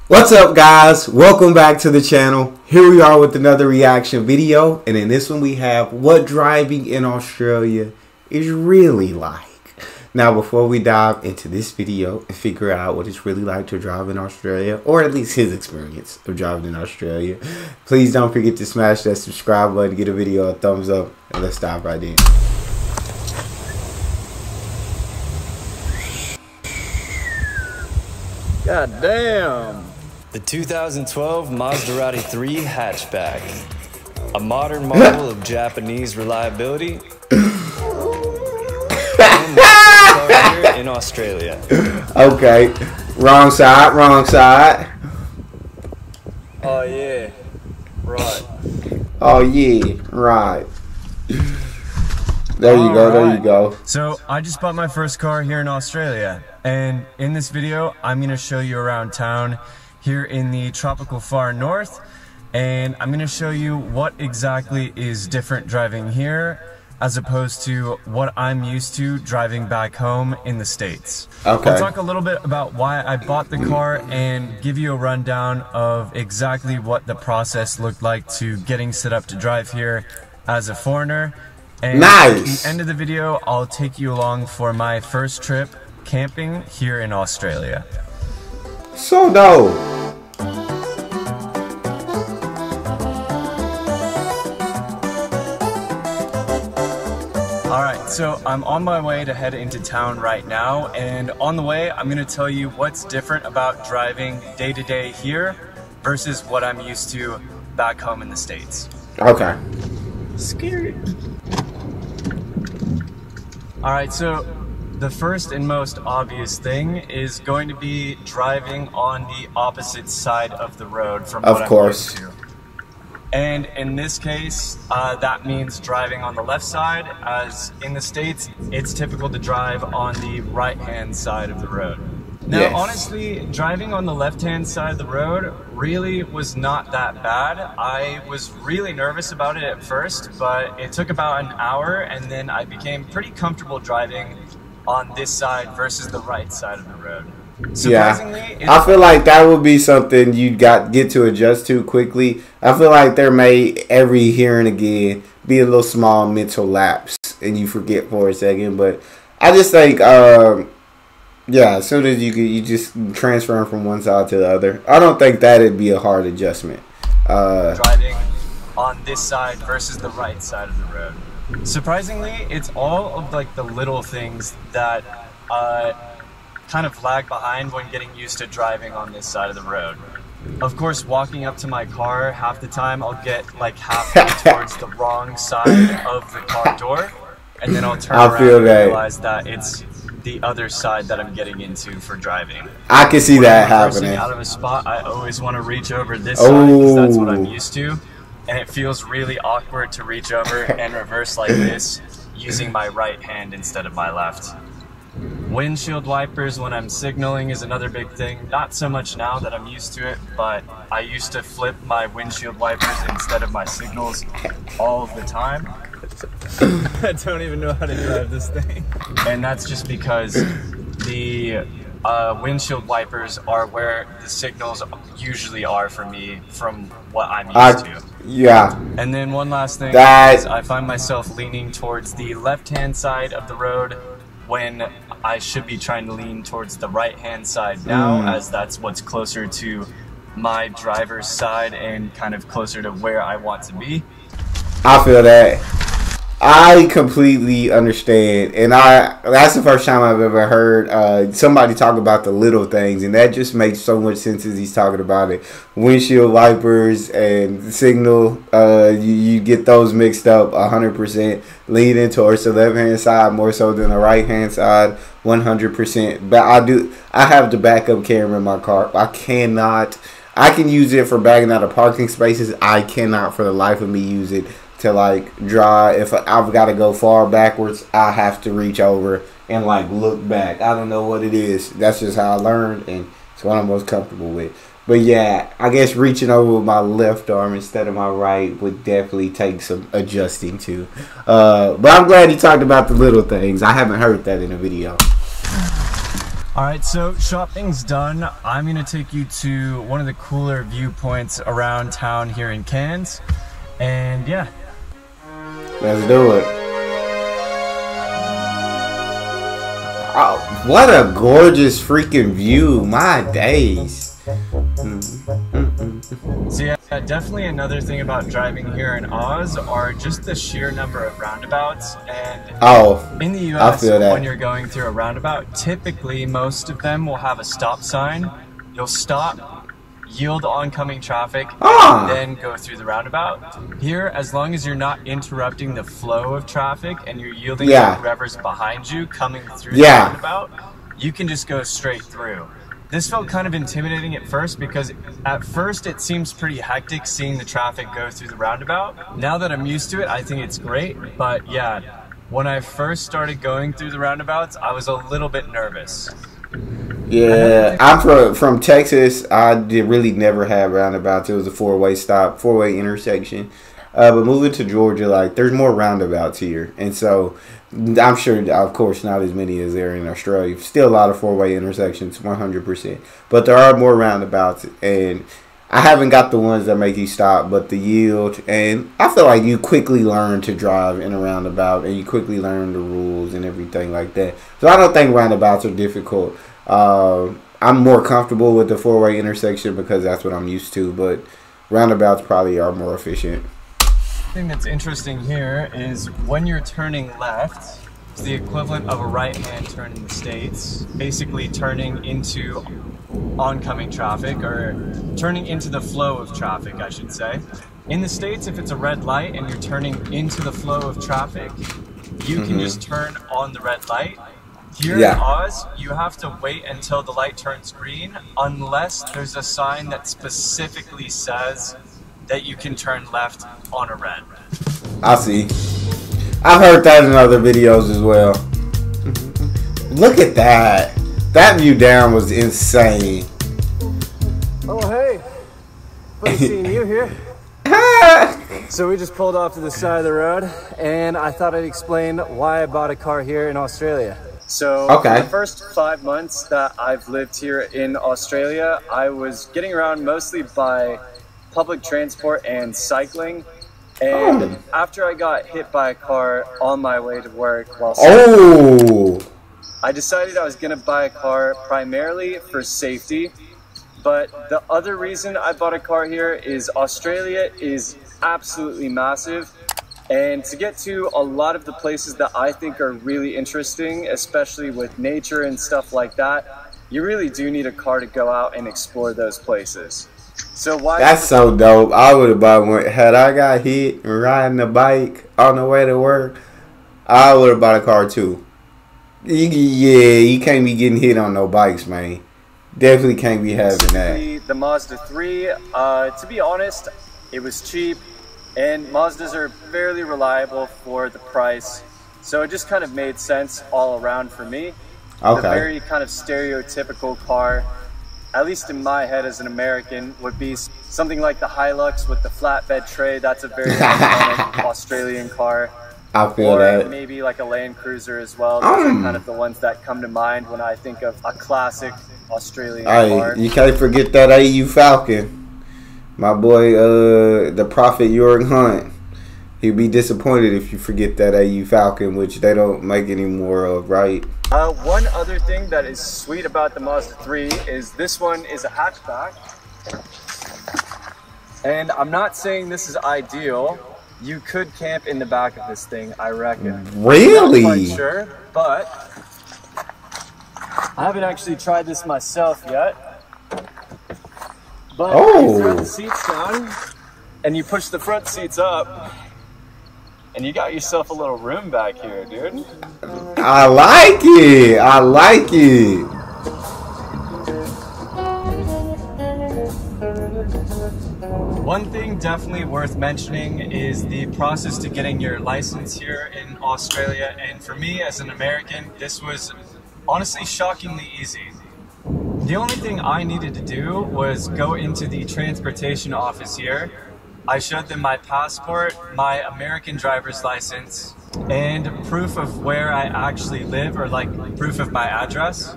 What's up, guys? Welcome back to the channel. Here we are with another reaction video, and in this one we have what driving in Australia is really like. Now, before we dive into this video and figure out what it's really like to drive in Australia, or at least his experience of driving in Australia, please don't forget to smash that subscribe button, get a video a thumbs up, and let's dive right in. God damn! The 2012 Maserati 3 hatchback, a modern marvel of Japanese reliability, and here in Australia. Okay, wrong side, wrong side. Oh yeah, right. Oh yeah, right. There you go, there you go. So I just bought my first car here in Australia, and in this video I'm going to show you around town here in the tropical far north, and I'm going to show you what exactly is different driving here as opposed to what I'm used to driving back home in the States. Okay. I'll talk a little bit about why I bought the car and give you a rundown of exactly what the process looked like to getting set up to drive here as a foreigner. And nice. At the end of the video, I'll take you along for my first trip camping here in Australia. So dope. Alright, so I'm on my way to head into town right now, and on the way I'm going to tell you what's different about driving day to day here versus what I'm used to back home in the States. Okay. Scary. Alright, so the first and most obvious thing is going to be driving on the opposite side of the road from what I'm used to. And in this case, that means driving on the left side, as in the States, it's typical to drive on the right-hand side of the road. Now, yes. Honestly, driving on the left-hand side of the road really was not that bad. I was really nervous about it at first, but it took about an hour, and then I became pretty comfortable driving on this side versus the right side of the road. Yeah, I feel like that would be something you get to adjust to quickly. I feel like there may every here and again be a little small mental lapse and you forget for a second, but I just think yeah, as soon as you just transfer from one side to the other, I don't think that'd be a hard adjustment. Driving on this side versus the right side of the road. Surprisingly, it's all of like the little things that kind of lag behind when getting used to driving on this side of the road. Of course, walking up to my car, half the time I'll get like halfway towards the wrong side of the car door, and then I'll turn around and realize that it's the other side that I'm getting into for driving. I can see that happening. Out of a spot, I always want to reach over this side because that's what I'm used to, and it feels really awkward to reach over and reverse like this using my right hand instead of my left. Windshield wipers when I'm signaling is another big thing. Not so much now that I'm used to it, but I used to flip my windshield wipers instead of my signals all of the time. I don't even know how to drive this thing. And that's just because the windshield wipers are where the signals usually are for me from what I'm used to. Yeah. And then one last thing is I find myself leaning towards the left-hand side of the road when I should be trying to lean towards the right-hand side now, as that's what's closer to my driver's side and kind of closer to where I want to be. I feel that. I completely understand, and that's the first time I've ever heard somebody talk about the little things, and that just makes so much sense as he's talking about it. Windshield wipers and signal, you get those mixed up 100%. Leaning towards the left-hand side more so than the right-hand side 100%. But I have the backup camera in my car. I can use it for backing out of parking spaces. I cannot for the life of me use it to like drive. If I've got to go far backwards, I have to reach over and like look back. I don't know what it is. That's just how I learned, and it's what I'm most comfortable with. But yeah, I guess reaching over with my left arm instead of my right would definitely take some adjusting to. But I'm glad he talked about the little things. I haven't heard that in a video. Alright, so shopping's done. I'm gonna take you to one of the cooler viewpoints around town here in Cairns. And yeah. Let's do it. Oh, what a gorgeous freaking view. My days. So yeah, definitely another thing about driving here in Oz are just the sheer number of roundabouts. And in the US, when you're going through a roundabout, typically most of them will have a stop sign. You'll stop, yield oncoming traffic, and then go through the roundabout. Here, as long as you're not interrupting the flow of traffic and you're yielding to whoever's behind you coming through the roundabout, you can just go straight through. This felt kind of intimidating at first because at first it seems pretty hectic seeing the traffic go through the roundabout. Now that I'm used to it, I think it's great. But yeah, when I first started going through the roundabouts, I was a little bit nervous. Yeah, I'm from Texas. I really never had roundabouts. It was a four-way stop, four-way intersection. But moving to Georgia, like, there's more roundabouts here. And so I'm sure, of course, not as many as there in Australia. Still a lot of four-way intersections, 100%. But there are more roundabouts, and I haven't got the ones that make you stop, but the yield. And I feel like you quickly learn to drive in a roundabout, and you quickly learn the rules and everything like that. So I don't think roundabouts are difficult. I'm more comfortable with the four-way intersection because that's what I'm used to, but roundabouts probably are more efficient. Thing that's interesting here is when you're turning left, it's the equivalent of a right-hand turn in the States, basically turning into oncoming traffic, or turning into the flow of traffic, I should say. In the States, if it's a red light and you're turning into the flow of traffic, you can just turn on the red light. Here in Oz, you have to wait until the light turns green unless there's a sign that specifically says that you can turn left on a red. I see. I've heard that in other videos as well. Look at that. That view down was insane. Oh, hey. Funny seeing you here. So we just pulled off to the side of the road, and I thought I'd explain why I bought a car here in Australia. So for the first 5 months that I've lived here in Australia, I was getting around mostly by public transport and cycling. And after I got hit by a car on my way to work while cycling, I decided I was going to buy a car primarily for safety. But the other reason I bought a car here is Australia is absolutely massive. And to get to a lot of the places that I think are really interesting, especially with nature and stuff like that, you really do need a car to go out and explore those places. So why? That's so dope. I would have bought one. Had I got hit riding a bike on the way to work, I would have bought a car too. You can't be getting hit on no bikes, man. Definitely can't be having that. The Mazda 3, to be honest, it was cheap. And Mazdas are fairly reliable for the price. So it just kind of made sense all around for me. The very kind of stereotypical car, at least in my head as an American, would be something like the Hilux with the flatbed tray. That's a very iconic Australian car. I feel that. Or maybe like a Land Cruiser as well. Those are kind of the ones that come to mind when I think of a classic Australian car. You can't forget that AU Falcon. My boy, the Prophet Jorg Hunt, he'd be disappointed if you forget that AU Falcon, which they don't make any more of, right? One other thing that is sweet about the Mazda 3 is this one is a hatchback. And I'm not saying this is ideal. You could camp in the back of this thing, I reckon. Really? I'm not quite sure, but I haven't actually tried this myself yet. But you throw the seats down, and you push the front seats up, and you got yourself a little room back here, dude. I like it. I like it. One thing definitely worth mentioning is the process to getting your license here in Australia. And for me, as an American, this was honestly shockingly easy. The only thing I needed to do was go into the transportation office here. I showed them my passport, my American driver's license, and proof of where I actually live, or like proof of my address.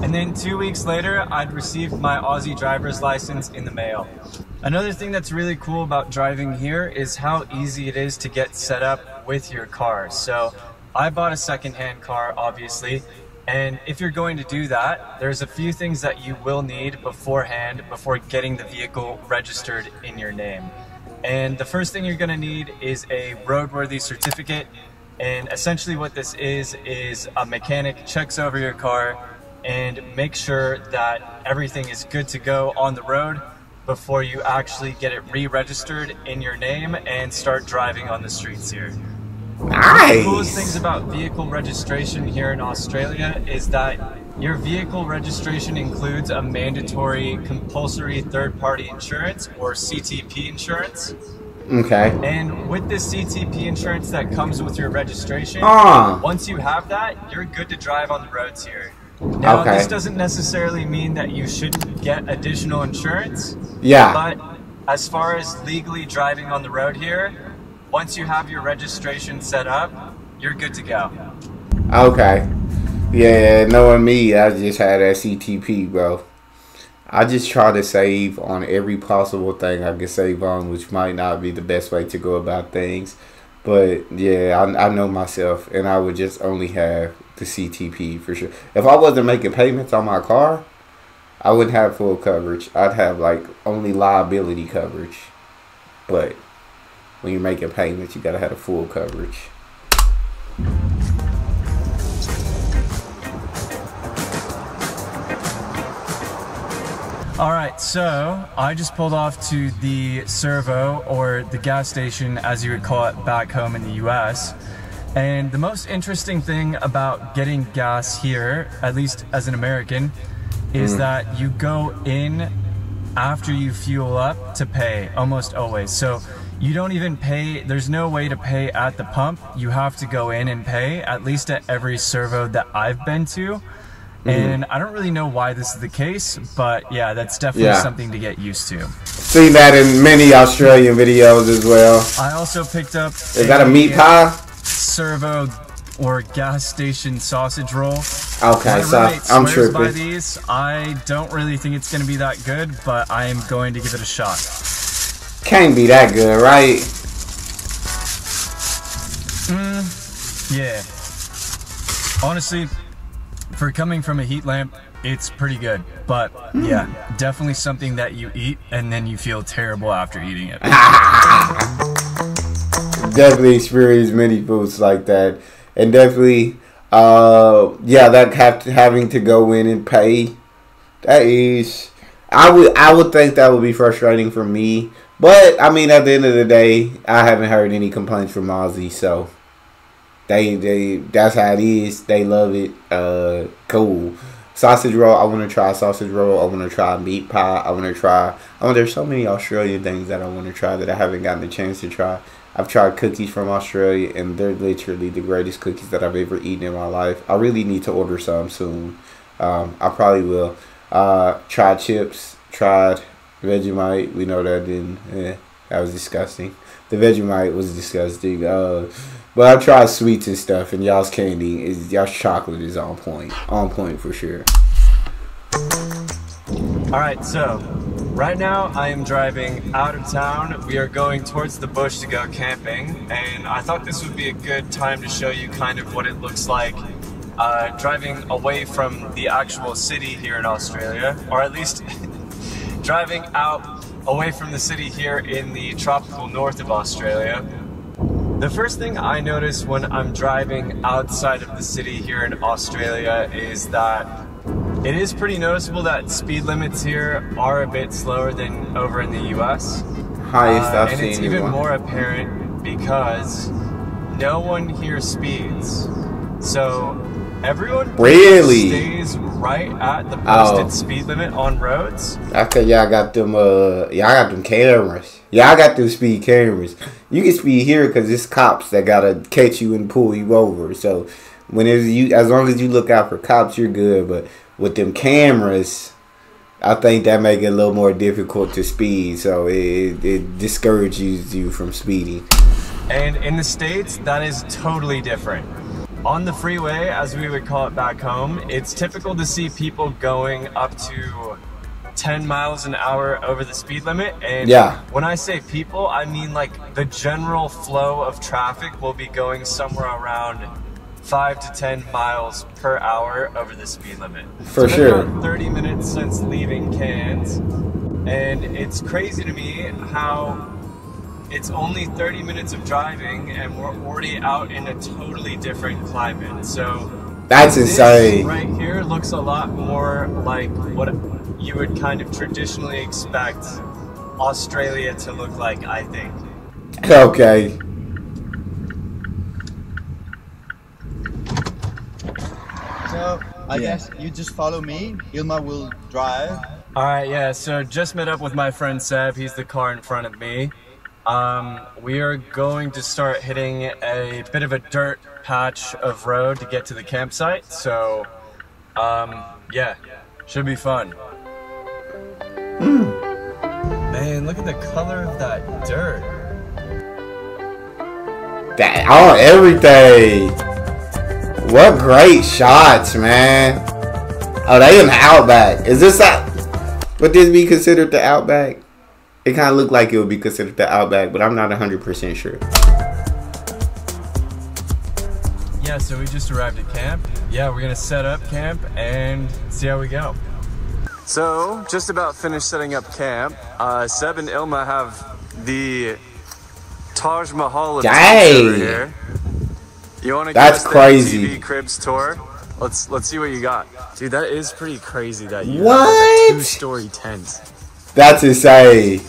And then 2 weeks later, I'd received my Aussie driver's license in the mail. Another thing that's really cool about driving here is how easy it is to get set up with your car. So I bought a secondhand car, obviously, and if you're going to do that, there's a few things that you will need beforehand before getting the vehicle registered in your name. And the first thing you're going to need is a roadworthy certificate. And essentially what this is a mechanic checks over your car and make sure that everything is good to go on the road before you actually get it re-registered in your name and start driving on the streets here. Nice. One of the coolest things about vehicle registration here in Australia is that your vehicle registration includes a mandatory compulsory third-party insurance, or CTP insurance. Okay. And with this CTP insurance that comes with your registration, once you have that, you're good to drive on the roads here. Now, this doesn't necessarily mean that you shouldn't get additional insurance. Yeah. But as far as legally driving on the road here, once you have your registration set up, you're good to go. Okay. Yeah, knowing me, I just had that CTP, bro. I just try to save on every possible thing I can save on, which might not be the best way to go about things. But yeah, I know myself, and I would just only have the CTP for sure. If I wasn't making payments on my car, I wouldn't have full coverage. I'd have like only liability coverage. But when you're making payments, you gotta have a full coverage. Alright, so I just pulled off to the servo, or the gas station as you would call it back home in the US. And the most interesting thing about getting gas here, at least as an American, is that you go in after you fuel up to pay, almost always. So you don't even pay, there's no way to pay at the pump. You have to go in and pay, at least at every servo that I've been to. And I don't really know why this is the case, but yeah, that's definitely something to get used to. Seen that in many Australian videos as well. I also picked up Is that a meat pie? Servo or gas station sausage roll. Okay, so I'm tripping. By these, I don't really think it's going to be that good, but I am going to give it a shot. Can't be that good, right? Yeah. Honestly, for coming from a heat lamp, it's pretty good. But yeah, definitely something that you eat and then you feel terrible after eating it. Definitely experienced many foods like that. And definitely, yeah, that having to go in and pay, that is, I would think that would be frustrating for me. But, I mean, at the end of the day, I haven't heard any complaints from Aussie, so that's how it is. They love it. Cool. Sausage roll, I want to try sausage roll. I want to try meat pie. There's so many Australian things that I want to try that I haven't gotten the chance to try. I've tried cookies from Australia, and they're literally the greatest cookies that I've ever eaten in my life. I really need to order some soon. I probably will. Tried chips. Tried Vegemite. We know that didn't. That was disgusting. The Vegemite was disgusting. But I've tried sweets and stuff, and y'all's candy, y'all's chocolate is on point. On point for sure. Alright, so right now I am driving out of town. We are going towards the bush to go camping, and I thought this would be a good time to show you kind of what it looks like driving away from the actual city here in Australia, or at least driving out away from the city here in the tropical north of Australia. The first thing I notice when I'm driving outside of the city here in Australia is that it is pretty noticeable that speed limits here are a bit slower than over in the US. Highest I've seen. And it's even more apparent because no one here speeds. So everyone really stays right at the posted speed limit on roads. Okay, y'all got them cameras. Y'all got them speed cameras. You can speed here because it's cops that gotta catch you and pull you over. So as long as you look out for cops, you're good. But with them cameras, I think that make it a little more difficult to speed. So it discourages you from speeding. And in the States, that is totally different. on the freeway, as we would call it back home, it's typical to see people going up to 10 miles an hour over the speed limit. And yeah, when I say people, I mean like the general flow of traffic will be going somewhere around 5 to 10 miles per hour over the speed limit. For it's been sure. about 30 minutes since leaving Cairns, and it's crazy to me how it's only 30 minutes of driving and we're already out in a totally different climate. So that's this insane. right here looks a lot more like what you would kind of traditionally expect Australia to look like, I think. Okay. So I guess you just follow me. Ilma will drive. All right, yeah. So just met up with my friend Seb. He's the car in front of me. We are going to start hitting a bit of a dirt patch of road to get to the campsite. So, yeah, should be fun. Man, look at the color of that dirt. That on everything. What great shots, man. Oh, they in the Outback. Is this that? Would this be considered the Outback? It kind of looked like it would be considered the Outback, but I'm not 100% sure. Yeah, so we just arrived at camp. Yeah, we're gonna set up camp and see how we go. So, just about finished setting up camp. Seb and Ilma have the Taj Mahal of tents over here. You want to give us the TV Cribs tour? Let's see what you got. Dude, that is pretty crazy that you have like a 2-story tent. That's insane.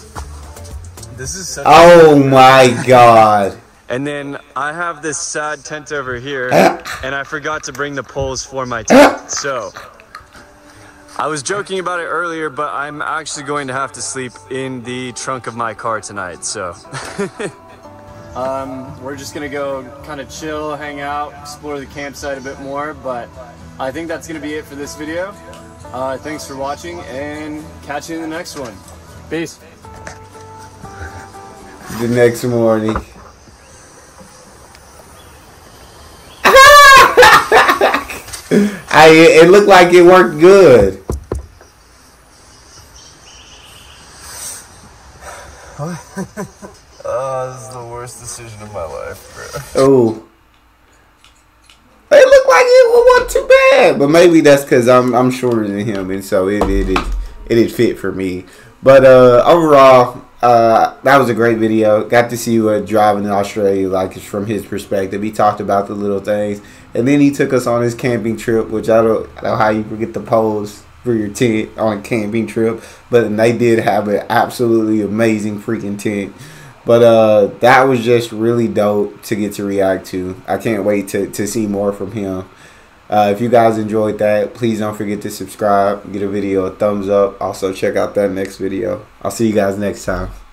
This is such oh my god. And then I have this sad tent over here, and I forgot to bring the poles for my tent. So, I was joking about it earlier, but I'm actually going to have to sleep in the trunk of my car tonight, so. We're just gonna go kind of chill, hang out, explore the campsite a bit more, but I think that's gonna be it for this video. Thanks for watching, and catch you in the next one. Peace. The next morning. It looked like it worked good. This is the worst decision of my life, bro. Oh. It looked like it wasn't too bad, but maybe that's because I'm shorter than him, and so it fit for me. But overall, that was a great video. Got to see what driving in Australia like from his perspective. He talked about the little things, and then he took us on his camping trip, which I don't know how you forget the poles for your tent on a camping trip, but they did have an absolutely amazing freaking tent. But that was just really dope to get to react to. I can't wait to see more from him. If you guys enjoyed that, please don't forget to subscribe, give a video a thumbs up. Also check out that next video. I'll see you guys next time.